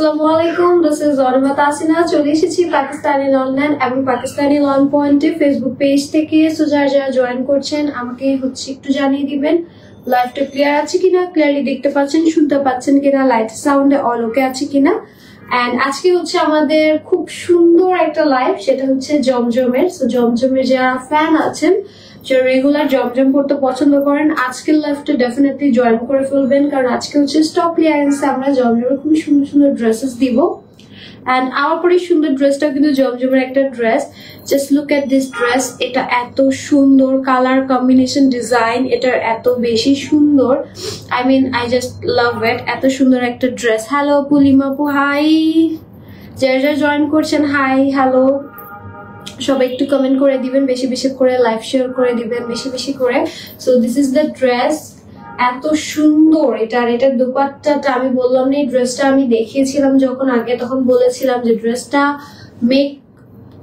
Assalamualaikum, this is Orima Tasina. চলে এসেছি Pakistani London এবং পাকিস্তানি লন পয়েন্টে ফেসবুক পেজ থেকে। সো যারা জয়েন করছেন আমাকে একটু জানিয়ে দিবেন লাইভটা ক্লিয়ার আছে কিনা, ক্লিয়ারলি দেখতে পাচ্ছেন, শুনতে পাচ্ছেন কিনা, লাইট সাউন্ডে অল ওকে আছে কিনা। এন্ড আজকে আমাদের খুব সুন্দর একটা লাইভ, সেটা জমজমের। সো জমজমের যারা ফ্যান আছেন, যারা রেগুলার জমজম করতে পছন্দ করেন, আজকের লাইভটা ডেফিনেটলি জয়েন করে ফেলবেন, কারণ আজকে স্টক ক্লিয়ারেন্সে আমরা জমজমের খুব সুন্দর সুন্দর ড্রেসেস দিব। এন্ড আমার পরে সুন্দর ড্রেসটা কিন্তু জমজমের একটা dress. Just look at this dress. এটা এত সুন্দর কালার কম্বিনেশন, ডিজাইন এটার এত বেশি সুন্দর। আই জাস্ট লাভ ইট। এত সুন্দর একটা ড্রেস। হ্যালো পুলিমা আপু, হাই। যারা জয়েন করছেন, হাই, হ্যালো। সবাই একটু কমেন্ট করে দিবেন, বেশি বেশি করে লাইভ শেয়ার করে দিবেন, বেশি বেশি করে। So this is the dress. এত সুন্দর এটার দোপাট্টাটা। আমি বললাম না, এই ড্রেসটা আমি দেখিয়েছিলাম যখন আগে, তখন বলেছিলাম যে ড্রেসটা মেক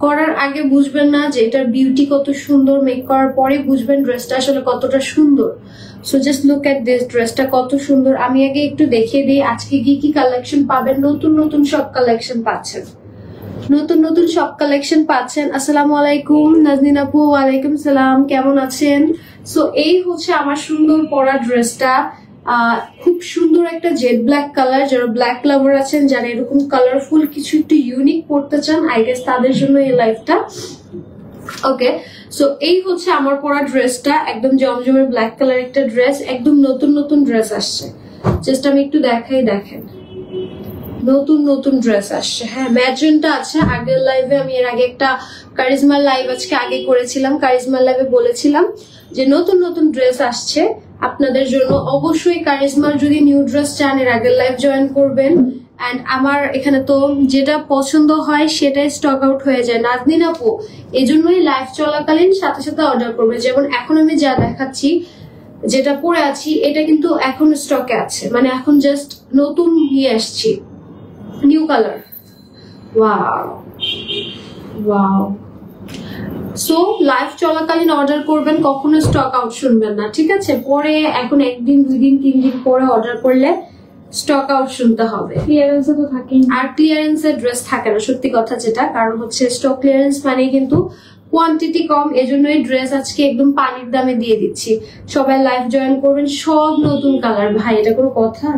করার আগে বুঝবেন না যে এটার বিউটি কত সুন্দর, মেক করার পরে বুঝবেন ড্রেসটা আসলে কতটা সুন্দর। So just look at this, ড্রেসটা কত সুন্দর। আমি আগে একটু দেখিয়ে দিই আজকে কি কি কালেকশন পাবেন। নতুন নতুন সব কালেকশন পাচ্ছেন, নতুন নতুন সব কালেকশন পাচ্ছেন। আসসালামু আলাইকুম নাজনীন আপু, ওয়ালাইকুম সালাম, কেমন আছেন? সো এই আমার সুন্দর পরা ড্রেসটা। খুব সুন্দর একটা জেড ব্ল্যাক কালার। যারা ব্ল্যাক লাভার আছেন, যারা এরকম কালারফুল কিছু একটু ইউনিক পড়তে চান, আই গেস তাদের জন্য এই লাইফটা। ওকে, সো এই আমার পরা ড্রেসটা, একদম জমজমের ব্ল্যাক কালার একটা ড্রেস। একদম নতুন নতুন ড্রেস আসছে। জাস্ট আমি একটু দেখাই, দেখেন নতুন নতুন ড্রেস আসছে। হ্যাঁ, ম্যাজেন্টা আছে। আগের লাইভে আমি এর আগে একটা কারিজমার লাইভ আজকে আগে করেছিলাম। কারিজমার লাইভে বলেছিলাম যে নতুন নতুন ড্রেস আসছে আপনাদের জন্য। অবশ্যই কারিজমার যদি নিউ ড্রেস চান, এর আগের লাইভ জয়েন করবেন। এন্ড আমার এখানে তো যেটা পছন্দ হয় সেটাই স্টক আউট হয়ে যায় নাজনীন আপু, এই জন্যই লাইভ চলাকালীন সাথে সাথে অর্ডার করবে। যেমন এখন আমি যা দেখাচ্ছি, যেটা পরে আছি, এটা কিন্তু এখন স্টকে আছে, মানে এখন জাস্ট নতুন নিয়ে আসছি, new colour. Wow wow. So live চলাকালীন অর্ডার করবেন, কখনো স্টক আউট শুনবেন না, ঠিক আছে? পরে এখন একদিন, 2 দিন, 3 দিন পরে অর্ডার করলে স্টক আউট শুনতে হবে। ক্লিয়ারেন্সে তো থাকে, আর ক্লিয়ারেন্সের ড্রেস থাকে না, সত্যি কথা যেটা। কারণ স্টক ক্লিয়ারেন্স মানে কিন্তু কোয়ান্টিটি কম, এজন্যই ড্রেস আজকে একদম পানির দামে দিয়ে দিচ্ছি। সবাই লাইভ জয়েন করবেন। সব নতুন কালার ভাই, এটা কোনো কথা?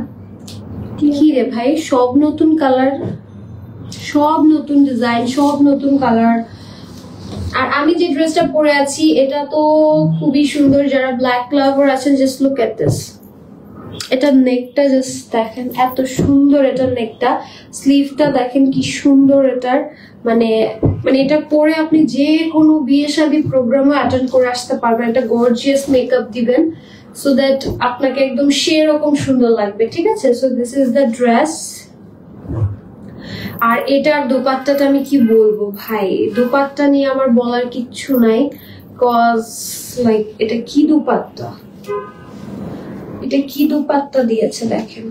কি রে ভাই, সব নতুন কালার, সব নতুন ডিজাইন, সব নতুন কালার। আর আমি যে ড্রেসটা পরে আছি এটা তো খুবই সুন্দর। যারা ব্ল্যাক লাভার আছেন, জাস্ট লুক এট দিস। এটা নেকটা জাস্ট দেখেন, এত সুন্দর এটা নেকটা। স্লিভটা দেখেন কি সুন্দর এটার। মানে এটা পরে আপনি যে কোনো বিয়ে শাদী প্রোগ্রামে অ্যাটেন্ড করে আসতে পারবেন। একটা গর্জিয়াস মেকআপ দিবেন, সো দ্যাট আপনাকে একদম সেরকম সুন্দর লাগবে, ঠিক আছে? So this is the dress. আর এটার দোপাট্টাটা আমি কি বলবো ভাই, দোপাট্টা নিয়ে আমার বলার কিচ্ছু নাই। কজ লাইক এটা কি দোপাট্টা, এটা কি দোপাট্টা দিয়েছে দেখেন,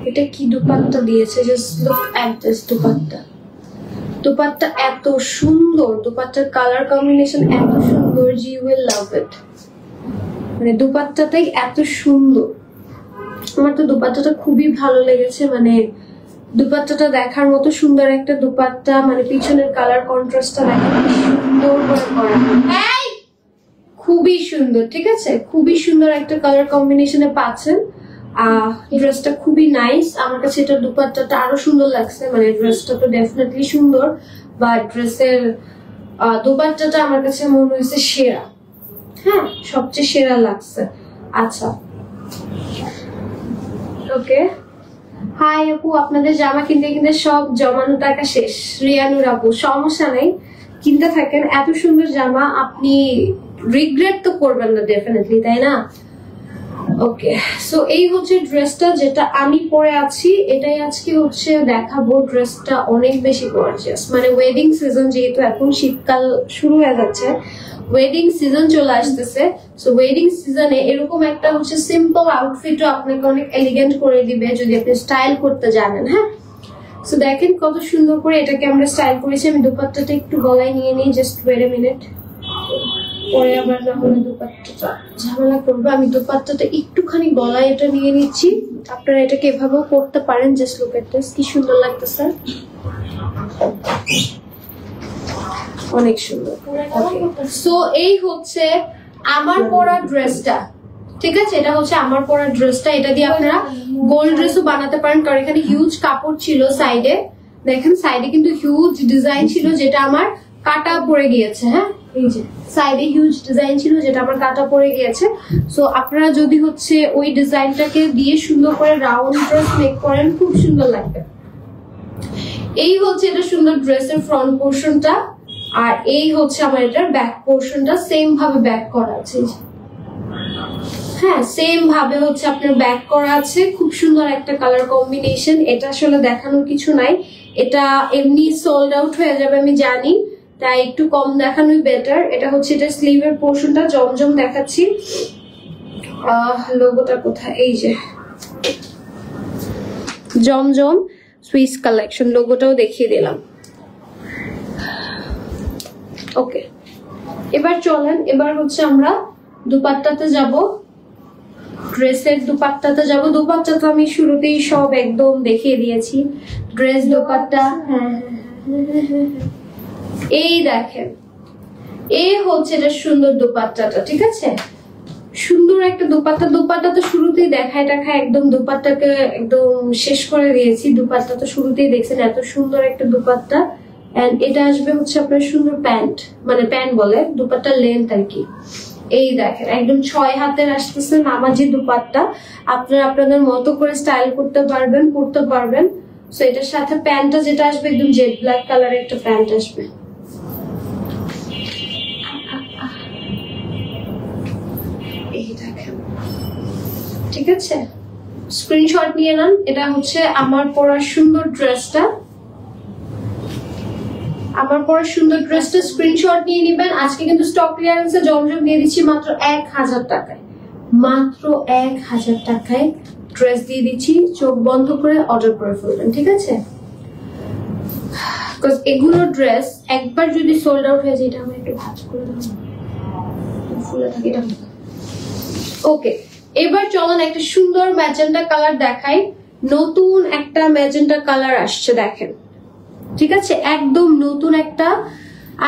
এটা কি দোপাট্টা দিয়েছে। Just look at this dupatta. Dupatta এত সুন্দর, দোপাট্টার কালার কম্বিনেশন এত সুন্দর, ইউ উইল লাভ ইট। মানে দোপাট্টাটাই এত সুন্দর। আমার তো দোপাট্টাটা খুবই ভালো লেগেছে। মানে দোপাট্টাটা দেখার মতো সুন্দর একটা দোপাট্টা। মানে পিছনের কালার কন্ট্রাস্টটা দেখেন কি সুন্দর করে করা, খুবই সুন্দর, ঠিক আছে? খুবই সুন্দর একটা কালার কম্বিনেশনে পাচ্ছেন। ড্রেসটা খুবই নাইস। আমার কাছে এটা দোপাট্টাটা আরো সুন্দর লাগছে। মানে ড্রেসটা তো ডেফিনেটলি সুন্দর, বাট ড্রেসের দোপাট্টাটা আমার কাছে মনে হয়েছে সেরা। হ্যাঁ, সবচেয়ে সেরা লাগছে। আচ্ছা, ওকে। হাই আপু, আপনাদের জামা কিনতে কিনতে সব জমানো টাকা শেষ। রিয়ানুর আপু, সমস্যা নেই, কিনতে থাকেন। এত সুন্দর জামা, আপনি রিগ্রেট তো করবেন না ডেফিনেটলি, তাই না? ওকে, সো এই ড্রেসটা যেটা আমি পরে আছি, এটাই আজকে দেখাবো। ড্রেসটা অনেক বেশি গর্জিয়াস। মানে ওয়েডিং সিজন, যেহেতু এখন শীতকাল শুরু হয়ে যাচ্ছে, ওয়েডিং সিজন চলে আসতেছে। সো ওয়েডিং সিজনে এরকম একটা সিম্পল আউটফিটও আপনাকে অনেক এলিগেন্ট করে দিবে যদি আপনি স্টাইল করতে জানেন। হ্যাঁ, সো দেখেন কত সুন্দর করে এটাকে আমরা স্টাইল করেছি। আমি দোপাট্টাটা একটু গলায় নিয়ে নিই, জাস্ট ওয়েট আ মিনিট। পরে আবার না হলে দুপাট্টাটা ঝামেলা করবে। আমি দুপাট্টাটা একটুখানি গলায় এটা নিয়ে নিচ্ছি, আপনারা এটাকে এভাবেও করতে পারেন। জাস্ট লুক এট দিস, কি সুন্দর লাগতেছে, অনেক সুন্দর। সো এই হচ্ছে আমার পরা ড্রেসটা, ঠিক আছে? এটা হচ্ছে আমার পরা ড্রেসটা। এটা দিয়ে আপনারা গোল্ড ড্রেসও বানাতে পারেন, কারণ এখানে হিউজ কাপড় ছিল সাইডে। দেখেন সাইডে কিন্তু হিউজ ডিজাইন ছিল, যেটা আমার কাটা পড়ে গিয়েছে। হ্যাঁ, এই যে সাইডে হিউজ ডিজাইন ছিল, যেটা আমার কাটা পড়ে গিয়েছে। সো আপনারা যদি হচ্ছে ওই ডিজাইনটাকে দিয়ে সুন্দর করে রাউন্ড ড্রেস মেক করেন, খুব সুন্দর লাগবে। এই হচ্ছে এটা সুন্দর ড্রেসের ফ্রন্ট পোর্শনটা, আর এই হচ্ছে আমার এটার ব্যাক পোর্শনটা। সেম ভাবে ব্যাক করা আছে, হ্যাঁ সেম ভাবে হচ্ছে আপনার ব্যাক করা আছে। খুব সুন্দর একটা কালার কম্বিনেশন। এটা আসলে দেখানোর কিছু নাই, এটা এমনি সোল্ড আউট হয়ে যাবে আমি জানি, তাই একটু কম দেখানোই বেটার। এটা হচ্ছে এটা স্লিভের পোর্শনটা, জমজম দেখাচ্ছি। লোগোটা কোথায়? এই যে জমজম সুইস কালেকশন, লোগোটাও দেখিয়ে দিলাম। ওকে, এবার চলেন, এবার হচ্ছে আমরা দুপাট্টাতে যাব, ড্রেসের দুপাট্টাতে যাব। দুপাট্টা তো আমি শুরুতেই সব একদম দেখিয়ে দিয়েছি। ড্রেস দুপাট্টা, হ্যাঁ এই দেখেন, এই হচ্ছে এটা সুন্দর দুপাট্টাটা, ঠিক আছে? সুন্দর একটা দুপাট্টা। দুপাট্টা তো শুরুতেই দেখায় একদম দুপাট্টাকে একদম শেষ করে দিয়েছি। দুপাট্টা তো শুরুতেই দেখছেন, এত সুন্দর একটা দুপাট্টা। এন্ড এটা আসবে হচ্ছে আপনার সুন্দর প্যান্ট, মানে প্যান্ট বলে দুপাট্টার লেন্থ আর কি। এই দেখেন একদম 6 হাতের আসতেছে নামাজি দুপাট্টা। আপনারা আপনাদের মতো করে স্টাইল করতে পারবেন, পরতে পারবেন। সো এটার সাথে প্যান্টটা যেটা আসবে একদম জেড ব্ল্যাক কালারের একটা প্যান্ট আসবে। এই দেখেন, ঠিক আছে? স্ক্রিনশট নিয়ে নেন। এটা হচ্ছে আমার পরা সুন্দর ড্রেসটা, আমার পরা সুন্দর ড্রেসটা স্ক্রিনশট নিয়ে নিবেন। আজকে কিন্তু স্টক ক্লিয়ারেন্সে জমজম দিয়ে দিচ্ছি মাত্র 1000 টাকায়, মাত্র 1000 টাকায় ড্রেস দিয়ে দিচ্ছি। চোখ বন্ধ করে অর্ডার করে ফেলবেন, ঠিক আছে? এগুলো ড্রেস একবার যদি সোল্ড আউট হয়ে যায়, এটা আমি একটু ভাঁজ করে দেবো, ফুলে থাকে এটা। ওকে, এবার চলুন একটা সুন্দর ম্যাজেন্টা কালার দেখাই। নতুন একটা ম্যাজেন্টা কালার আসছে, দেখেন, ঠিক আছে? একদম নতুন একটা।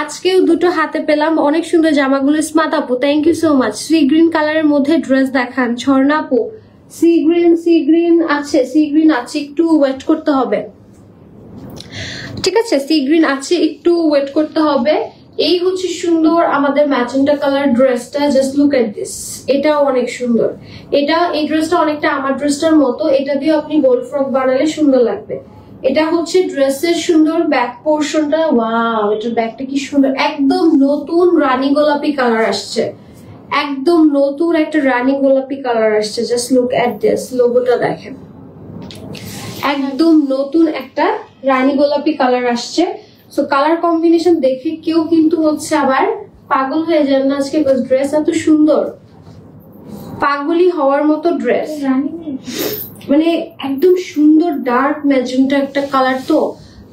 আজকেও দুটো হাতে পেলাম, অনেক সুন্দর জামাগুলো। স্মার্ট আপু, thank you so much. Sea green কালারের মধ্যে ড্রেস দেখান। ঝর্ণা আপু, সি গ্রিন আছে, সি গ্রিন আছে, একটু ওয়েট করতে হবে, ঠিক আছে? সি গ্রিন আছে, একটু ওয়েট করতে হবে। এই হচ্ছে সুন্দর আমাদের ম্যাজেন্টা কালার ড্রেসটা। জাস্ট লুক এট দিস, এটাও অনেক সুন্দর। এটা এই ড্রেসটা অনেকটা আমার ড্রেসটার মতো। এটা দিয়ে আপনি গোল ফ্রক বানালে সুন্দর লাগবে। এটা হচ্ছে ড্রেসের সুন্দর ব্যাক পোর্শনটা। ওয়াও, এটার ব্যাকটা কি সুন্দর, একদম নতুন রানী গোলাপি কালার আসছে, একদম নতুন একটা রানী গোলাপি কালার আসছে। জাস্ট লুক এট দিস, লোগোটা দেখেন, একদম নতুন একটা রানী গোলাপি কালার আসছে। সো কালার কম্বিনেশন দেখে কেউ কিন্তু হচ্ছে আবার পাগল হয়ে যান না আজকে, ড্রেস এত সুন্দর, পাগলি হওয়ার মতো ড্রেস। মানে একদম সুন্দর ডার্ক ম্যাজেন্টা একটা কালার, তো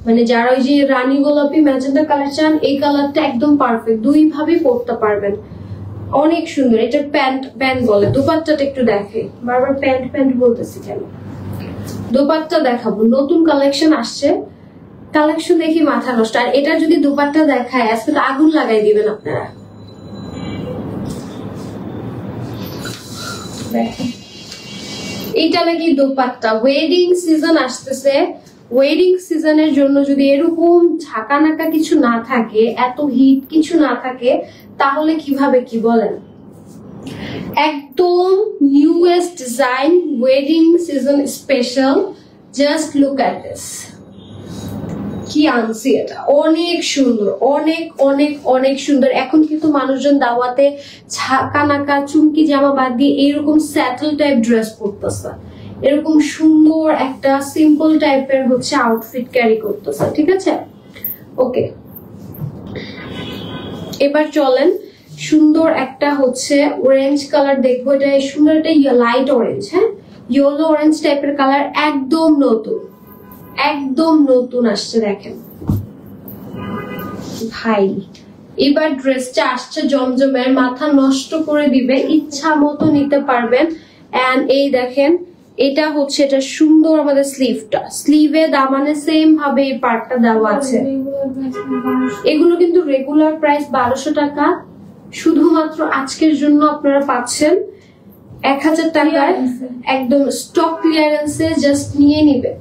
মানে যারা ওই যে রানী গোলাপি ম্যাজেন্টা কালার চান, এই কালারটা একদম পারফেক্ট, দুই ভাবে পরতে পারবেন, অনেক সুন্দর। এটা প্যান্ট বলে। দুপাট্টাটা একটু দেখে, বারবার প্যান্ট বলতেছি কেন? দুপাট্টা দেখাবো, নতুন কালেকশন আসছে, কালেকশন দেখি মাথা নষ্ট। আর এটা যদি দুপাট্টা দেখায় আজকে তো আগুন লাগাই দিবেন আপনারা। দেখেন, এটা নাকি দুপাট্টা। ওয়েডিং সিজন আসতেছে, ওয়েডিং সিজনের জন্য যদি এরকম ঝাঁকানাকা কিছু না থাকে, এত হিট কিছু না থাকে, তাহলে কিভাবে কি বলেন? একদম newest design, wedding season special. Just look at this, কি আনছি এটা, অনেক সুন্দর, অনেক অনেক অনেক সুন্দর। এখন কিন্তু মানুষজন দাওয়াতে ঝাঁকানাকা চুমকি জামা বাদ দিয়ে এইরকম স্যাটেল টাইপ ড্রেস পরতেছে, এরকম সুন্দর একটা সিম্পল টাইপের হচ্ছে আউটফিট ক্যারি করতেছে, ঠিক আছে? ওকে, এবার চলেন সুন্দর একটা হচ্ছে অরেঞ্জ কালার দেখবো। এটা সুন্দর একটা লাইট অরেঞ্জ, হ্যাঁ ইয়েলো অরেঞ্জ টাইপের কালার, একদম নতুন, একদম নতুন আসছে। দেখেন ভাই, এবার ড্রেসটা আসছে জমজমের, মাথা নষ্ট করে দিবে, ইচ্ছা মতো নিতে পারবেন। এন্ড এই দেখেন এটা হচ্ছে এটা সুন্দর আমাদের স্লিভটা, স্লিভে দামানে সেম ভাবে এই পার্টটা দেওয়া আছে। এগুলো কিন্তু রেগুলার প্রাইস 1200 টাকা, শুধুমাত্র আজকের জন্য আপনারা পাচ্ছেন 1000 টাকায়, একদম স্টক ক্লিয়ারেন্সে, জাস্ট নিয়ে নিবে।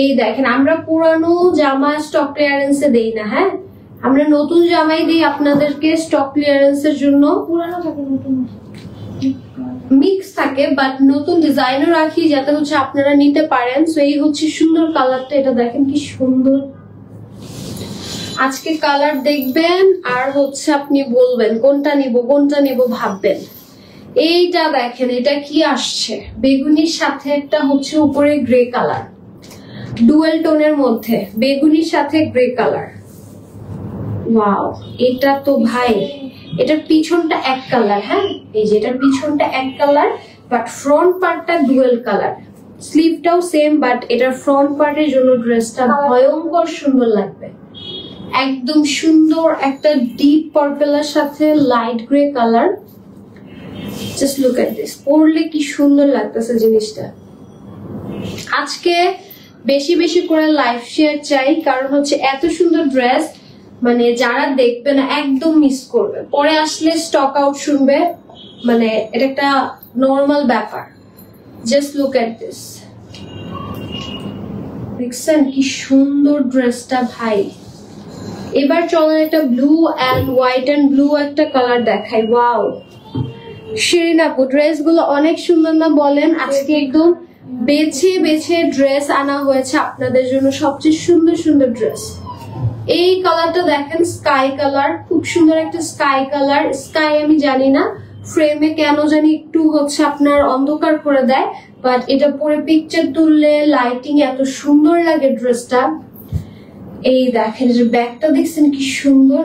এই দেখেন আমরা পুরানো জামা স্টক ক্লিয়ারেন্সে দেই না, হ্যাঁ আমরা নতুন জামাই দিই আপনাদেরকে স্টক ক্লিয়ারেন্সের জন্য। পুরানো থাকে নতুন মিক্স থাকে, বাট নতুন ডিজাইনও রাখি যাতে হচ্ছে আপনারা নিতে পারেন। সো এই হচ্ছে সুন্দর কালারটা, এটা দেখেন কি সুন্দর। আজকে কালার দেখবেন আর হচ্ছে আপনি বলবেন কোনটা নিব ভাববেন। এইটা দেখেন এটা কি আসছে, বেগুনির সাথে একটা হচ্ছে উপরে গ্রে কালার, ডুয়েল টোনের মধ্যে বেগুনির সাথে গ্রে কালার। ওয়াও, এটা তো ভাই, এটার পিছনটা এক কালার, হ্যাঁ এই যে এটার পিছনটা এক কালার, বাট ফ্রন্ট পার্টটা ডুয়েল কালার, স্লিভটাও সেম, বাট এটার ফ্রন্ট পার্টের জন্য ড্রেসটা ভয়ঙ্কর সুন্দর লাগবে। একদম সুন্দর একটা ডিপ পার্পলের সাথে light grey colour. Just look at this, পরলে কি সুন্দর লাগতেছে জিনিসটা। আজকে বেশি বেশি করে লাইভ শেয়ার চাই, কারণ হচ্ছে এত সুন্দর ড্রেস মানে যারা দেখবে না একদম মিস করবে, পরে আসলে স্টক আউট শুনবে, মানে এটা একটা নর্মাল ব্যাপার। জাস্ট লুক এট দিস, দেখছেন কি সুন্দর ড্রেসটা ভাই। এবার চলেন একটা blue and white and blue একটা কালার দেখাই। ওয়াও শিরিন আপু, ড্রেস গুলো অনেক সুন্দর না বলেন? আজকে একদম বেছে বেছে ড্রেস আনা হয়েছে আপনাদের জন্য, সবচেয়ে সুন্দর সুন্দর ড্রেস। এই কালারটা দেখেন, স্কাই কালার, খুব সুন্দর একটা স্কাই কালার। স্কাই আমি জানি না ফ্রেমে কেন জানি একটু হচ্ছে আপনার অন্ধকার করে দেয়, বাট এটা পরে পিকচার তুললে লাইটিং এত সুন্দর লাগে ড্রেসটা। এই দেখেন ব্যাগটা দেখছেন কি সুন্দর,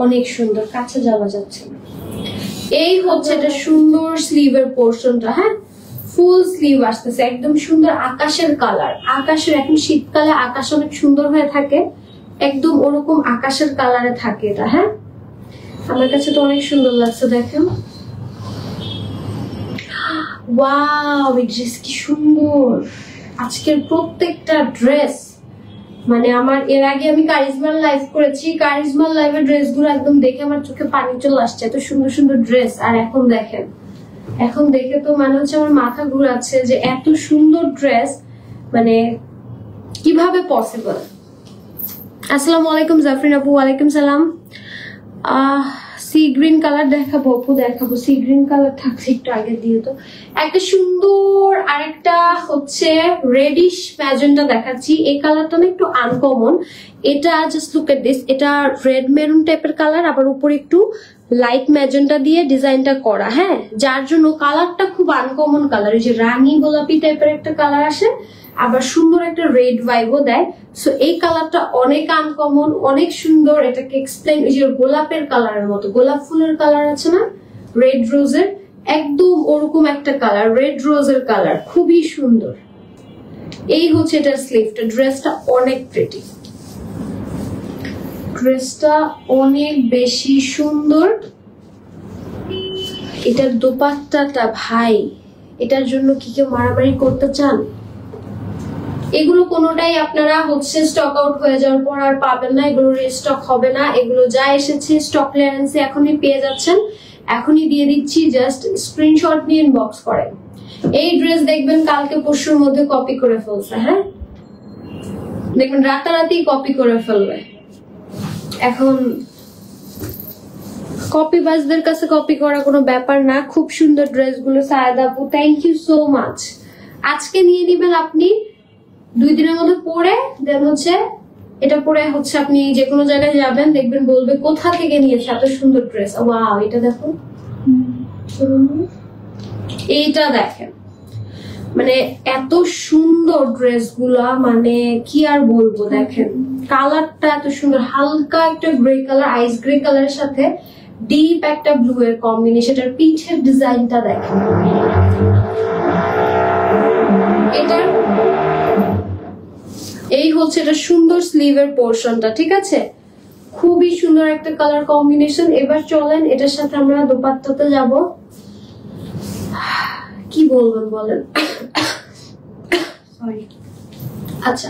অনেক সুন্দর, কাছে যাওয়া যাচ্ছে না। এই হচ্ছে এটা সুন্দর স্লিভের পোর্শনটা, হ্যাঁ ফুল স্লিভ আসতেছে, একদম সুন্দর আকাশের কালার। আকাশের এখন শীতকালে আকাশ অনেক সুন্দর হয়ে থাকে, একদম ওরকম আকাশের কালারে থাকে এটা। হ্যাঁ আমার কাছে তো অনেক সুন্দর লাগছে, দেখেন ওয়াও এই ড্রেস কি সুন্দর। আজকের প্রত্যেকটা ড্রেস মানে আমার, এর আগে আমি কারিজমার লাইভ করেছি, কারিজমার লাইভের ড্রেসগুলো একদম দেখে আমার চোখে পানি চলে আসছে, এত সুন্দর সুন্দর ড্রেস। আর এখন দেখেন, এখন দেখে তো মানে হচ্ছে আমার মাথা ঘুরাচ্ছে যে এত সুন্দর ড্রেস মানে কিভাবে পসিবল। আসসালামু আলাইকুম জাফরিন আপু। ওয়ালাইকুম সালাম। সি গ্রিন কালার দেখাবো আপু, দেখাবো। সি গ্রিন কালার থাকছে একটু আগে দিয়ে, তো একটা সুন্দর আরেকটা হচ্ছে রেডিশ ম্যাজেন্টা দেখাচ্ছি। এই কালারটা না একটু আনকমন, এটা জাস্ট লুক এট দিস, এটা রেড মেরুন টাইপের কালার, আবার উপরে একটু লাইট ম্যাজেন্টা দিয়ে ডিজাইনটা করা, হ্যাঁ যার জন্য কালারটা খুব আনকমন কালার। এই যে রানী গোলাপি টাইপের একটা কালার আসে, আবার সুন্দর একটা রেড ভাইবও দেয়। সো এই কালারটা অনেক আনকমন, অনেক সুন্দর। এটাকে এক্সপ্লেন, এই যে গোলাপের কালারের মতো, গোলাপ ফুলের কালার আছে না রেড রোজের, একদম ওরকম একটা কালার, রেড রোজের কালার, খুবই সুন্দর। এই হচ্ছে এটার স্লিভটা। ড্রেসটা অনেক প্রিটি, ড্রেসটা অনেক বেশি সুন্দর। এটার দোপাট্টাটা ভাই, এটার জন্য কি কেউ মারামারি করতে চান? এগুলো কোনোটাই আপনারা হচ্ছে স্টক আউট হয়ে যাওয়ার পর আর পাবেন না, এগুলো রিস্টক হবে না। এগুলো যা এসেছে স্টক ক্লিয়ারেন্সে এখনই পেয়ে যাচ্ছেন, এখনই দিয়ে দিচ্ছি, জাস্ট স্ক্রিনশট নিয়ে ইনবক্স করেন। এই ড্রেস দেখবেন কালকে পরশুর মধ্যে কপি করে ফেলছে, হ্যাঁ দেখবেন রাতারাতি কপি করে ফেলবে। এখন কপিবাজদের কাছে কপি করা কোনো ব্যাপার না। খুব সুন্দর ড্রেসগুলো সায়েদ আপু, থ্যাংক ইউ সো মাচ। আজকে নিয়ে নিবেন আপনি, 2 দিনের মধ্যে পরে দেন হচ্ছে এটা পরে হচ্ছে আপনি যে কোনো জায়গায় যাবেন, দেখবেন বলবে কোথা থেকে নিয়েছে এত সুন্দর ড্রেস। ওয়াও এটা দেখো, এইটা দেখেন, মানে এত সুন্দর ড্রেসগুলা, মানে কি আর বলবো। দেখেন কালারটা এত সুন্দর, হালকা একটা গ্রে কালার, আইস গ্রে কালারের সাথে ডিপ একটা ব্লু এর কম্বিনেশন। এটার পিঠের ডিজাইনটা দেখেন, এটার এই হচ্ছে এটা সুন্দর স্লিভের পোর্শনটা, ঠিক আছে। খুবই সুন্দর একটা কালার কম্বিনেশন। এবার চলেন এটার সাথে আমরা দোপাট্টাতে যাব। কি বলবেন বলেন, সরি। আচ্ছা,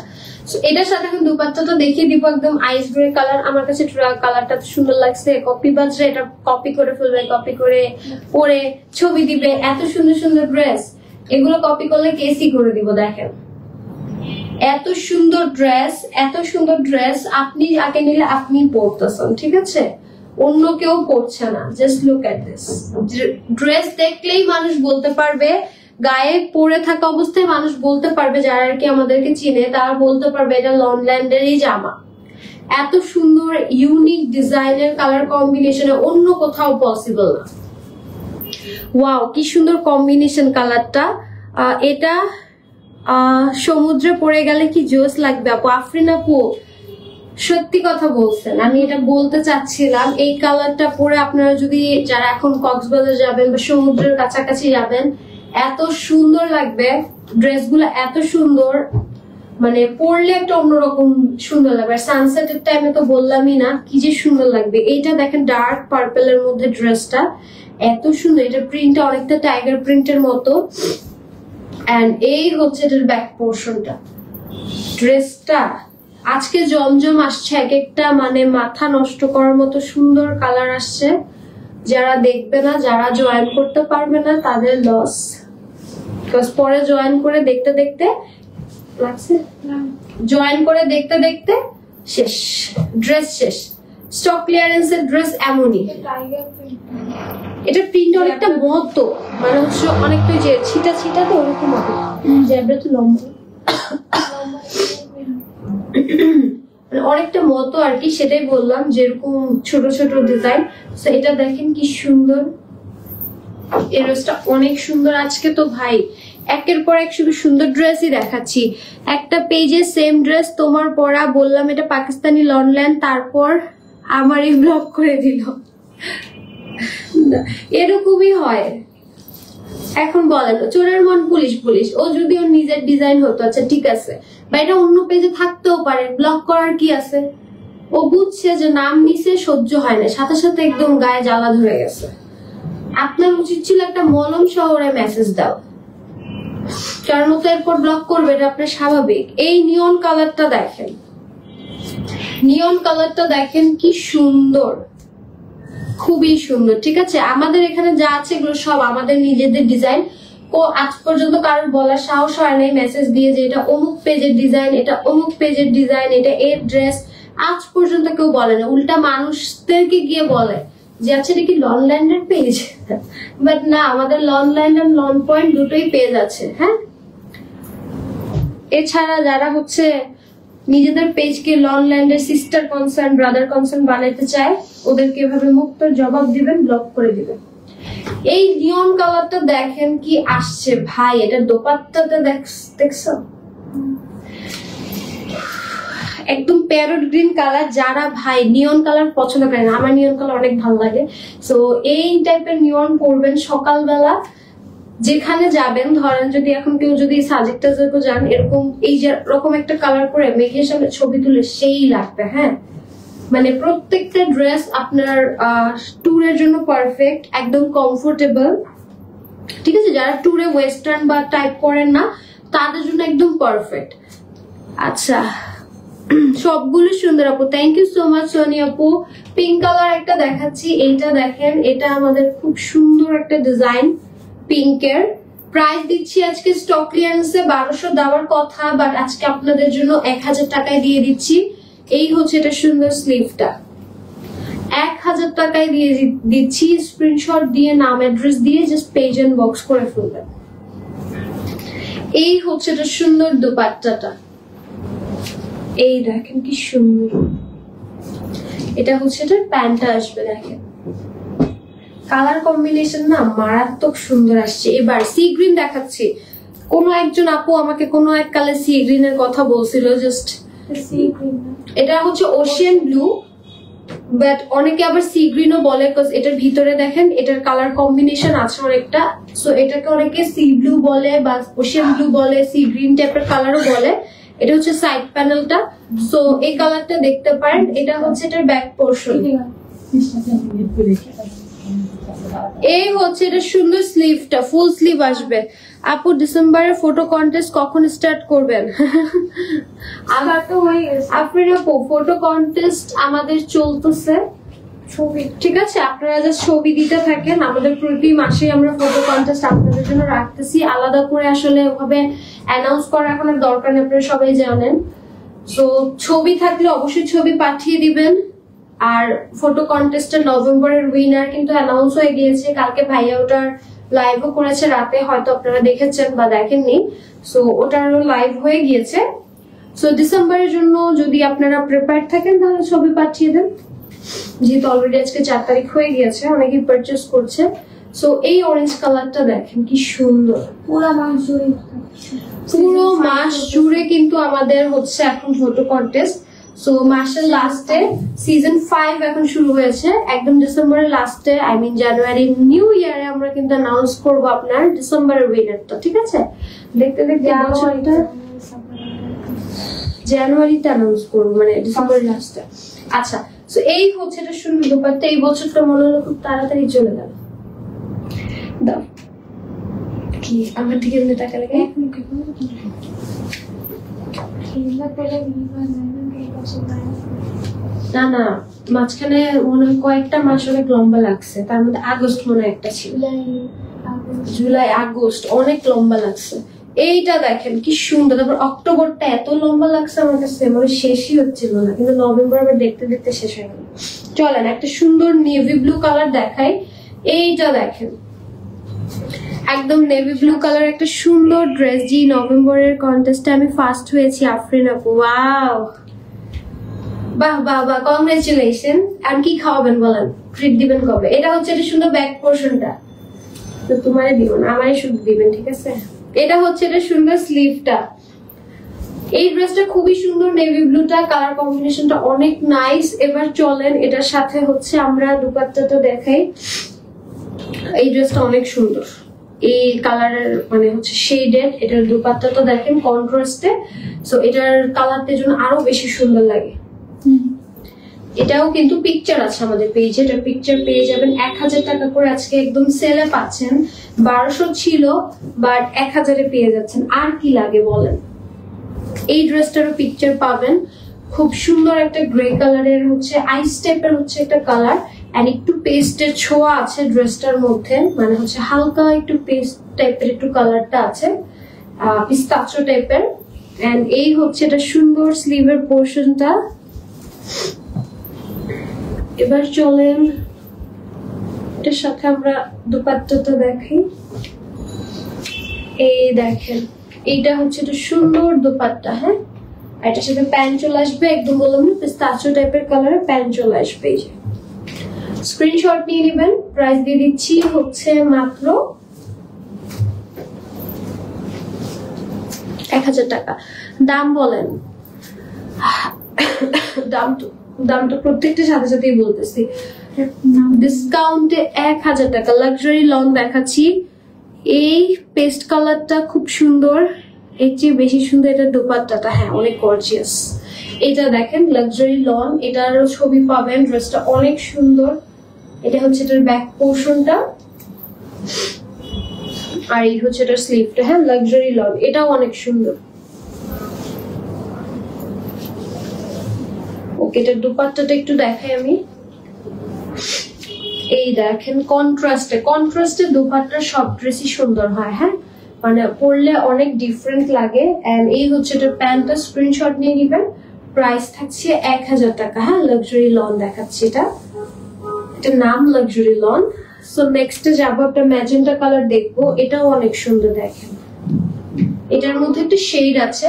এটার সাথে এখন দোপাট্টাটা দেখিয়ে দিব, একদম আইস গ্রে কালার। আমার কাছে কালারটা সুন্দর লাগছে। কপি বাজরে এটা কপি করে ফেলবে, কপি করে পরে ছবি দিবে। এত সুন্দর সুন্দর ড্রেস, এগুলো কপি করলে কেসি করে দিব। দেখেন এত সুন্দর ড্রেস, এত সুন্দর ড্রেস আপনি আগে নিলে আপনি পরতেছেন, ঠিক আছে? অন্য কেউ পরছে না। Just look at this dress, দেখলেই মানুষ বলতে পারবে, গায়ে পরে থাকা অবস্থায় মানুষ বলতে পারবে, যারা আর কি আমাদেরকে চিনে তারা বলতে পারবে এটা লনল্যান্ডেরই জামা। এত সুন্দর ইউনিক ডিজাইনের কালার কম্বিনেশনে অন্য কোথাও পসিবল না। ওয়াও, কি সুন্দর কম্বিনেশন কালারটা। এটা সমুদ্রে পড়ে গেলে কি জোস লাগবে আপু। আফরিন আপু সত্যি কথা বলছেন, আমি এটা বলতে চাচ্ছিলাম। এই কালারটা পরে আপনারা যদি যারা এখন কক্সবাজার যাবেন বা সমুদ্রের কাছাকাছি যাবেন, এত সুন্দর লাগবে ড্রেসগুলো, এত সুন্দর, মানে পরলে একটা অন্যরকম সুন্দর লাগবে। সানসেটের টাইমে তো বললামই না কি যে সুন্দর লাগবে। এইটা দেখেন ডার্ক পার্পেলের মধ্যে ড্রেসটা এত সুন্দর। এটা প্রিন্টটা অনেকটা টাইগার প্রিন্টের মতো। এন্ড এই হচ্ছে এটার ব্যাক পোর্শনটা। ড্রেসটা আজকে জমজম আসছে, এক একটা মানে মাথা নষ্ট করার মতো সুন্দর কালার আসছে। যারা দেখবে না, যারা জয়েন করতে পারবে না তাদের লস। পরে জয়েন করে দেখতে দেখতে লাগছে, জয়েন করে দেখতে দেখতে শেষ, ড্রেস শেষ। স্টক ক্লিয়ারেন্সের ড্রেস এমনই। এটা প্রিন্ট অনেকটা মতো, মানে হচ্ছে অনেকটা যে ছিটা ছিটা তো ওরকম হবে। জ্যাবরা তো লম্বা, অনেকটা মতো আর কি, সেটাই বললাম, যেরকম ছোট ছোট ডিজাইন। এটা দেখেন কি সুন্দর, এই ড্রেসটা অনেক সুন্দর। আজকে তো ভাই একের পর এক শুধু সুন্দর ড্রেসই দেখাচ্ছি। একটা পেজে সেম ড্রেস তোমার পরা, বললাম এটা পাকিস্তানি লনল্যান্ড, তারপর আমার এই ব্লক করে দিল। এরকমই হয়। এখন বলেন চোরের মন পুলিশ পুলিশ, ও যদি ওর নিজের ডিজাইন হতো আচ্ছা ঠিক আছে, বা এটা অন্য পেজে থাকতেও পারে, ব্লক করার কি আছে? ও বুঝছে যে নাম নিচে সহ্য হয় না, সাথে সাথে একদম গায়ে জ্বালা ধরে গেছে। আপনার উচিত ছিল একটা মলম শহরে মেসেজ দাও, কারণ ও তো এরপর ব্লক করবে, এটা আপনার স্বাভাবিক। এই নিয়ন কালারটা দেখেন, নিয়ন কালারটা দেখেন কি সুন্দর, খুবই সুন্দর। ঠিক আছে, আমাদের এখানে যা আছে এগুলো সব আমাদের নিজেদের ডিজাইন। ও আজ পর্যন্ত কারোর বলার সাহস হয় নাই মেসেজ দিয়ে যে এটা অমুক পেজের ডিজাইন, এটা অমুক পেজের ডিজাইন, এটা এর ড্রেস। আজ পর্যন্ত কেউ বলে না, উল্টা মানুষদেরকে গিয়ে বলে যে আচ্ছা এটা কি লনল্যান্ডের পেজ। বাট না, আমাদের লনল্যান্ড আর লন পয়েন্ট দুটোই পেজ আছে। হ্যাঁ, এছাড়া যারা হচ্ছে নিজেদের পেজকে লনল্যান্ডের সিস্টার কনসার্ন, ব্রাদার কনসার্ন বানাইতে চায়, ওদেরকে এভাবে মুক্ত জবাব দিবেন, ব্লক করে দিবেন। এই নিয়ন কালারটা দেখেন কি আসছে ভাই, এটা দোপাট্টাতে দেখছো একদম প্যারট গ্রিন কালার। যারা ভাই নিয়ন কালার পছন্দ করেন, আমার নিয়ন কালার অনেক ভালো লাগে, সো এই টাইপের নিয়ন পরবেন সকালবেলা যেখানে যাবেন। ধরেন যদি এখন কেউ যদি সাজেকটা যান, এরকম এই যে রকম একটা কালার করে মেঘের সামনে ছবি তুলে সেই লাগবে। হ্যাঁ, মানে প্রত্যেকটা ড্রেস আপনার ট্যুরের জন্য পারফেক্ট, একদম কমফোর্টেবল। ঠিক আছে, যারা ট্যুরে ওয়েস্টার্ন বা টাইপ করেন না তাদের জন্য একদম পারফেক্ট। আচ্ছা, সবগুলো সুন্দর আপু, thank you so much Soni আপু। পিঙ্ক কালার একটা দেখাচ্ছি, এইটা দেখেন, এটা আমাদের খুব সুন্দর একটা ডিজাইন পিঙ্কের। প্রাইস দিচ্ছি আজকে স্টক ক্লিয়ারেন্সে 1200 দেওয়ার কথা, বাট আজকে আপনাদের জন্য 1000 টাকায় দিয়ে দিচ্ছি। এই হচ্ছে এটা সুন্দর স্লিভটা, 1000 টাকায় দিয়ে দিচ্ছি। স্ক্রিনশট দিয়ে নাম অ্যাড্রেস দিয়ে জাস্ট পেজ এন্ড বক্স করে ফেলবেন। এই হচ্ছে এটা সুন্দর দোপাট্টাটা, এই দেখেন কি সুন্দর। এটা হচ্ছে এটার প্যান্টটা আসবে, দেখেন কালার কম্বিনেশন না মারাত্মক সুন্দর আসছে। এবার সি গ্রিন দেখাচ্ছি। কোন একজন আপু আমাকে কোন এক কালার সি গ্রিন এর কথা বলছিল, জাস্ট এটা হচ্ছে ওশিয়ান ব্লু, বাট অনেকে আবার সি গ্রিনও বলে, বিকজ এটার ভিতরে দেখেন এটার কালার কম্বিনেশন আছে অনেকটা। সো এটাকে অনেকে সি ব্লু বলে বা ওশিয়ান ব্লু বলে, সি গ্রিন টাইপের কালারও বলে। এটা হচ্ছে সাইড প্যানেলটা। সো এই কালারটা দেখতে পারেন, এটা হচ্ছে এটার ব্যাক পোর্শন। এই হচ্ছে এটা সুন্দর স্লিভটা, ফুল স্লিভ আসবে। আপু ডিসেম্বরের ফটো কন্টেস্ট কখন স্টার্ট করবেন? আপনারা ফটো কন্টেস্ট আমাদের চলতেছে, ঠিক আছে? আপনারা জাস্ট ছবি দিতে থাকেন, আমাদের প্রতি মাসে আমরা ফটো কন্টেস্ট আপনাদের জন্য রাখতেছি। আলাদা করে আসলে ওভাবে অ্যানাউন্স করা এখন আর দরকার নেই, আপনারা সবাই জানেন। তো ছবি থাকলে অবশ্যই ছবি পাঠিয়ে দিবেন। আর ফটো কন্টেস্টের নভেম্বরের উইনার কিন্তু অ্যানাউন্স হয়ে গিয়েছে, কালকে ভাইয়া ওটার লাইভও করেছে রাতে, হয়তো আপনারা দেখেছেন বা দেখেননি। সো ওটারও লাইভ হয়ে গিয়েছে। সো ডিসেম্বরের জন্য যদি আপনারা প্রিপেয়ার থাকেন তাহলে ছবি পাঠিয়ে দেন, যেহেতু অলরেডি আজকে 4 তারিখ হয়ে গিয়েছে, অনেকেই পারচেস করছে। সো এই অরেঞ্জ কালারটা দেখেন কি সুন্দর, পুরো মাস জুড়ে কিন্তু আমাদের হচ্ছে এখন ফটো কন্টেস্ট। সো মাসের লাস্টে সিজন 5 এখন শুরু হয়েছে, একদম ডিসেম্বরের লাস্টে, আই মিন জানুয়ারি নিউ ইয়ারে আমরা কিন্তু অ্যানাউন্স করবো আপনার ডিসেম্বরের উইনারটা, ঠিক আছে? দেখতে দেখতে বছরটা জানুয়ারিতে অ্যানাউন্স করবো, মানে ডিসেম্বরের লাস্টে। আচ্ছা, তো এই হচ্ছে এটা সুন্দর দোপাট্টা। এই বছরটা মনে হলো খুব তাড়াতাড়ি চলে গেল। দাও কি আমার দিকে এমনি টাকা লাগে? না না, মাঝখানে মনে হয় কয়েকটা মাস অনেক লম্বা লাগছে, তার মধ্যে আগস্ট মনে একটা ছিল, জুলাই আগস্ট অনেক লম্বা লাগছে। এইটা দেখেন কি সুন্দর। তারপর অক্টোবরটা এত লম্বা লাগছে আমার কাছে, মানে শেষই হচ্ছিল না, কিন্তু নভেম্বর আবার দেখতে দেখতে শেষ হয়ে গেল। চলেন একটা সুন্দর নেভি ব্লু কালার দেখাই। এইটা দেখেন একদম নেভি ব্লু কালার একটা সুন্দর ড্রেস, জি নভেম্বরের কন্টেস্টে আমি ফার্স্ট হয়েছি আফরিন আপু। ওয়াও, বাহ বাহ বাহ, কংগ্রেচুলেশন। আর কি খাওয়াবেন বলেন, ট্রিট দিবেন কবে? এটা হচ্ছে এটা সুন্দর ব্যাক পোর্শনটা, তো তোমারে দিব না, আমারই শুধু দিবেন, ঠিক আছে? এটা হচ্ছে এটা সুন্দর স্লিভটা। এই ড্রেসটা খুবই সুন্দর, নেভি ব্লুটা কালার কম্বিনেশনটা অনেক নাইস। এবার চলেন এটার সাথে হচ্ছে আমরা দুপাট্টাটা দেখাই। এই ড্রেসটা অনেক সুন্দর, এই কালারের মানে হচ্ছে শেডেড। এটার দুপাট্টাটা দেখেন কন্ট্রাস্টে, সো এটার কালারটার জন্য আরো বেশি সুন্দর লাগে। এটাও কিন্তু পিকচার আছে আমাদের পেজে, এটা পিকচার পেয়ে যাবেন। 1000 টাকা করে আজকে একদম সেলে পাচ্ছেন, 1200 ছিল বাট 1000-এ পেয়ে যাচ্ছেন। আর কি লাগে বলেন? এই ড্রেসটারও পিকচার পাবেন, খুব সুন্দর একটা গ্রে কালারের হচ্ছে আইস টাইপের হচ্ছে একটা কালার, এন্ড একটু পেস্টের ছোঁয়া আছে ড্রেসটার মধ্যে, মানে হচ্ছে হালকা একটু পেস্ট টাইপের একটু কালারটা আছে, পিস্তাচো টাইপের। এন্ড এই হচ্ছে এটা সুন্দর স্লিভের পোর্শনটা। এবার চলেন এটার সাথে আমরা দুপাট্টাটা দেখি। এই দেখেন এইটা হচ্ছে একটা সুন্দর দুপাট্টা, হ্যাঁ? আর এটার সাথে প্যান্ট চলে আসবে, একদম বললাম না পিস্তাচো টাইপের কালারের প্যান্ট চলে আসবে। এই যে স্ক্রিনশট নিয়ে নেবেন, প্রাইস দিয়ে দিচ্ছি হচ্ছে মাত্র 1000 টাকা। দাম বলেন, দাম তো প্রত্যেকটা সাথে সাথেই বলতেছি, ডিসকাউন্টে 1000 টাকা। লাক্সারি লং দেখাচ্ছি, এই পেস্ট কালারটা খুব সুন্দর, এর চেয়ে বেশি সুন্দর এটা দোপাট্টাটা, হ্যাঁ অনেক গর্জিয়াস। এটা দেখেন লাক্সারি লং, এটারও ছবি পাবেন, ড্রেসটা অনেক সুন্দর। এটা হচ্ছে এটার ব্যাক পোর্শনটা, আর এই হচ্ছে এটার স্লিভটা, হ্যাঁ লাক্সারি লং, এটাও অনেক সুন্দর। ওকে, এটার দুপাট্টাটা একটু দেখাই আমি। এই দেখেন কন্ট্রাস্টে দুপাট্টা সব ড্রেসই সুন্দর হয়, হ্যাঁ মানে পরলে অনেক ডিফারেন্ট লাগে। এন্ড এই হচ্ছে এটার প্যান্টটা, স্ক্রিনশট নিয়ে নিবেন, প্রাইস থাকছে 1000 টাকা। হ্যাঁ লাক্সারি লন দেখাচ্ছি, এটার নাম লাক্সারি লন। সো নেক্সটে যাবো, একটা ম্যাজেন্টা কালার দেখবো, এটাও অনেক সুন্দর। দেখেন এটার মধ্যে একটা শেড আছে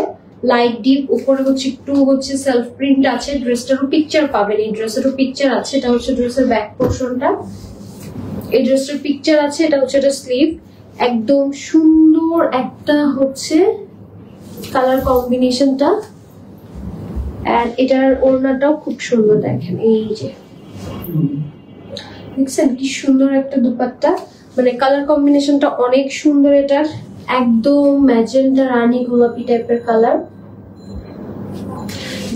লাইট ডিপ, উপরে হচ্ছে একটু হচ্ছে সেলফ প্রিন্ট আছে। ড্রেসটারও পিকচার পাবেন, এই ড্রেসেরও পিকচার আছে। এটা হচ্ছে ড্রেসের ব্যাক পোর্শনটা, এই ড্রেসটার পিকচার আছে। এটা হচ্ছে এটা স্লিভ, একদম সুন্দর একটা হচ্ছে কালার কম্বিনেশনটা। আর এটার ওড়নাটাও খুব সুন্দর, দেখেন এই যে দেখছেন কি সুন্দর একটা দুপাট্টা, মানে কালার কম্বিনেশনটা অনেক সুন্দর। এটার একদম ম্যাজেন্টা রানী গোলাপি টাইপের কালার,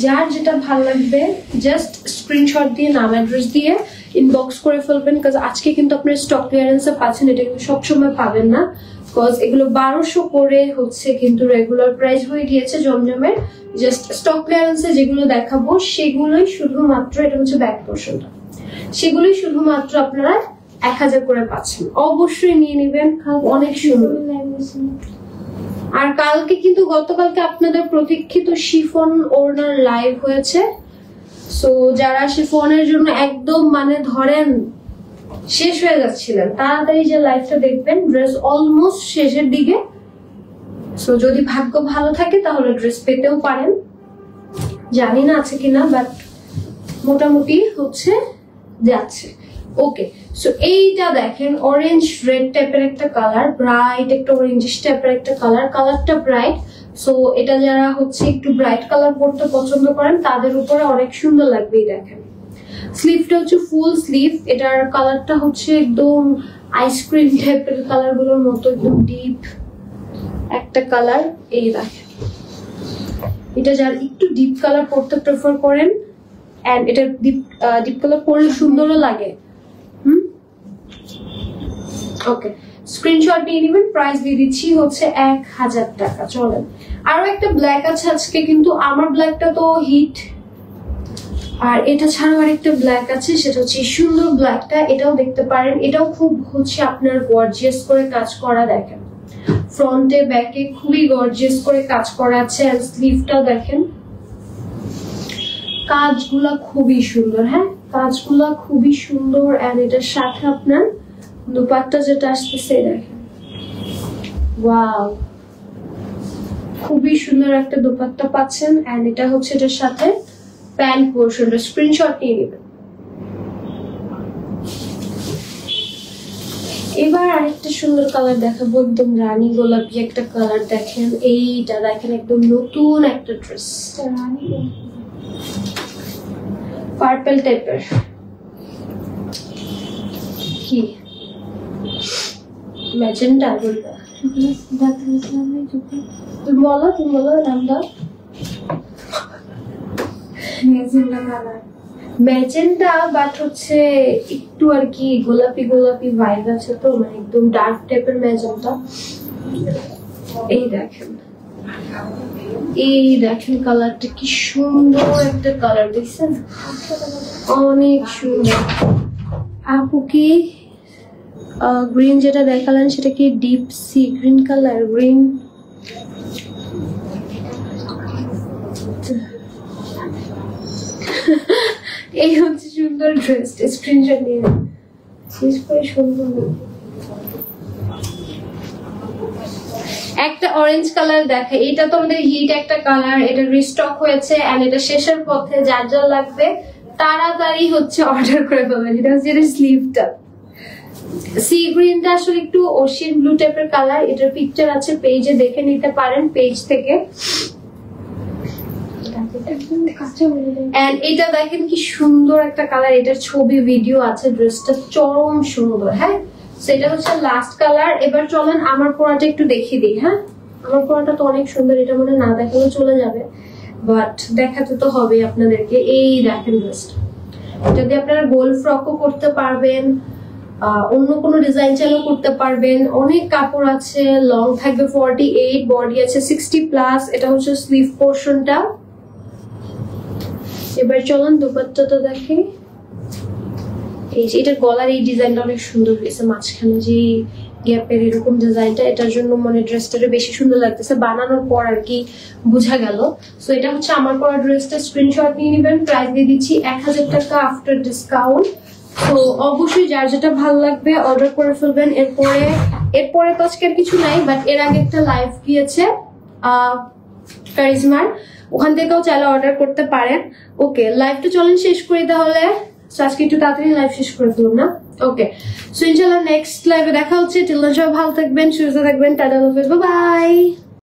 যার যেটা ভালো লাগবে জাস্ট স্ক্রিনশট দিয়ে নাম অ্যাড্রেস দিয়ে ইনবক্স করে ফেলবেন, কারণ আজকে কিন্তু আপনার স্টক ক্লিয়ারেন্সে পাচ্ছেন, এটা কিন্তু সবসময় পাবেন না, বিকজ এগুলো 1200 করে হচ্ছে কিন্তু রেগুলার প্রাইস হয়ে গিয়েছে জমজমের। জাস্ট স্টক ক্লিয়ারেন্সে যেগুলো দেখাবো সেগুলোই শুধুমাত্র, এটা হচ্ছে ব্যাক পোর্শনটা, সেগুলোই শুধুমাত্র আপনারা 1000 করে পাচ্ছেন। অবশ্যই নিয়ে নেবেন, অনেক সুন্দর। আর কালকে কিন্তু গতকালকে আপনাদের প্রতীক্ষিত শিফন ওড়নার লাইভ হয়েছে, সো যারা শিফনের জন্য একদম মানে ধরেন শেষ হয়ে যাচ্ছিলেন, তাড়াতাড়ি যে লাইভটা দেখবেন, ড্রেস অলমোস্ট শেষের দিকে। সো যদি ভাগ্য ভালো থাকে তাহলে ড্রেস পেতেও পারেন, জানি না আছে কিনা, বাট মোটামুটি হচ্ছে যাচ্ছে। ওকে, সো এইটা দেখেন অরেঞ্জ রেড টাইপের একটা কালার, ব্রাইট একটা অরেঞ্জিশ টাইপের একটা কালার, কালারটা ব্রাইট। সো এটা যারা হচ্ছে একটু ব্রাইট কালার পরতে পছন্দ করেন তাদের উপরে অনেক সুন্দর লাগবে। দেখেন স্লিভটা হচ্ছে ফুল স্লিভ, এটার কালারটা হচ্ছে একদম আইসক্রিম টাইপের কালার গুলোর মতো, একদম ডিপ একটা কালার। এই দেখেন এটা যারা একটু ডিপ কালার পরতে প্রেফার করেন, এন্ড এটা ডিপ কালার পরলে সুন্দরও লাগে। ওকে, স্ক্রিনশট নিয়ে নেবেন, প্রাইস দিয়ে দিচ্ছি হচ্ছে 1000 টাকা। চলেন আরো একটা ব্ল্যাক আছে আজকে, কিন্তু আমার ব্ল্যাকটা তো হিট, আর এটা ছাড়াও আরেকটা ব্ল্যাক আছে, সেটা হচ্ছে সুন্দর ব্ল্যাকটা, এটাও দেখতে পারেন। এটাও খুব হচ্ছে আপনার গর্জিয়াস করে কাজ করা, দেখেন ফ্রন্টে ব্যাকে খুবই গর্জিয়াস করে কাজ করা আছে। আর স্লিভটাও দেখেন কাজগুলা খুবই সুন্দর, হ্যাঁ কাজগুলা খুবই সুন্দর। এন্ড এটার সাথে আপনার দুপাট্টা যেটা আসতেছে দেখেন, ওয়াও খুবই সুন্দর একটা দুপাট্টা পাচ্ছেন। এন্ড এটা হচ্ছে এটার সাথে প্যান্ট পোর্শনটা। স্ক্রিনশট নিয়ে নেবেন। এবার আরেকটা সুন্দর কালার দেখাবো, একদম রানী গোলাপি একটা কালার। দেখেন এইটা দেখেন একদম নতুন একটা ড্রেস, পার্পল টাইপের। কি ম্যাজেন্টা বলবা? তুমি বলো নামটা। ম্যাজেন্টা, বাট হচ্ছে একটু আর কি গোলাপি গোলাপি ভাইব আছে, তো মানে একদম ডার্ক টাইপের ম্যাজেন্টা। এই দেখেন কালারটা কি সুন্দর একটা কালার, দেখছেন অনেক সুন্দর। আপু কি গ্রিন যেটা দেখালেন সেটা কি deep sea green colour? Green এই হচ্ছে সুন্দর ড্রেস, স্ক্রিনশট নিয়ে শেষ করে সুন্দর। একটা অরেঞ্জ কালার দেখে, এটা তো আমাদের হিট একটা কালার, এটা রিস্টক হয়েছে এন্ড এটা শেষের পথে। যার যা লাগবে তাড়াতাড়ি হচ্ছে অর্ডার করে ফেলবেন। এটা হচ্ছে স্লিভটা, সি গ্রিনটা আসলে একটু ওশিয়ান ব্লু টাইপের কালার। এটার পিকচার আছে পেজে, দেখে নিতে পারেন পেজ থেকে। এটা দেখেন কি সুন্দর একটা কালার, এটার ছবি ভিডিও আছে, ড্রেসটা চরম সুন্দর। হ্যাঁ, সেটা হচ্ছে লাস্ট কালার। এবার চলেন আমার পরাটা একটু দেখিয়ে দিই। হ্যাঁ, আমার পরাটা তো অনেক সুন্দর, এটা মনে না দেখালেও চলে যাবে, বাট দেখাতে তো হবে আপনাদেরকে। এই দেখেন ড্রেসটা, যদি আপনারা গোল ফ্রকও করতে পারবেন, অন্য কোনো ডিজাইন চালও করতে পারবেন। অনেক কাপড় আছে, লং থাকবে 48, বডি আছে 60+। এটা হচ্ছে স্লিভ পোর্শনটা। এবার চলুন দুপাট্টাটা দেখি। এই যে এটার গলার এই ডিজাইনটা অনেক সুন্দর হয়েছে, মাঝখানে যে গ্যাপের এরকম ডিজাইনটা, এটার জন্য মানে ড্রেসটা বেশি সুন্দর লাগতেছে, বানানোর পর আর কি বোঝা গেল। সো এটা হচ্ছে আমার পরা ড্রেসটা, স্ক্রিনশট নিয়ে নেবেন। প্রাইস দিয়ে দিচ্ছি 1000 টাকা আফটার ডিসকাউন্ট। তো অবশ্যই যার যেটা ভালো লাগবে অর্ডার করে ফেলবেন। এরপরে তো আজকের কিছু নাই, বাট এর আগে একটা লাইভ গিয়েছে কারিজমার, ওখান থেকেও চাইলে অর্ডার করতে পারেন। ওকে, লাইভটা চলেন শেষ করি তাহলে। আজকে একটু তাড়াতাড়ি লাইভ শেষ করে দিলাম না। ওকে, সো ইনশাআল্লাহ নেক্সট লাইভে দেখা হচ্ছে। টিল দেন সবাই ভালো থাকবেন, সুস্থ থাকবেন, টাটা, বাই বাই।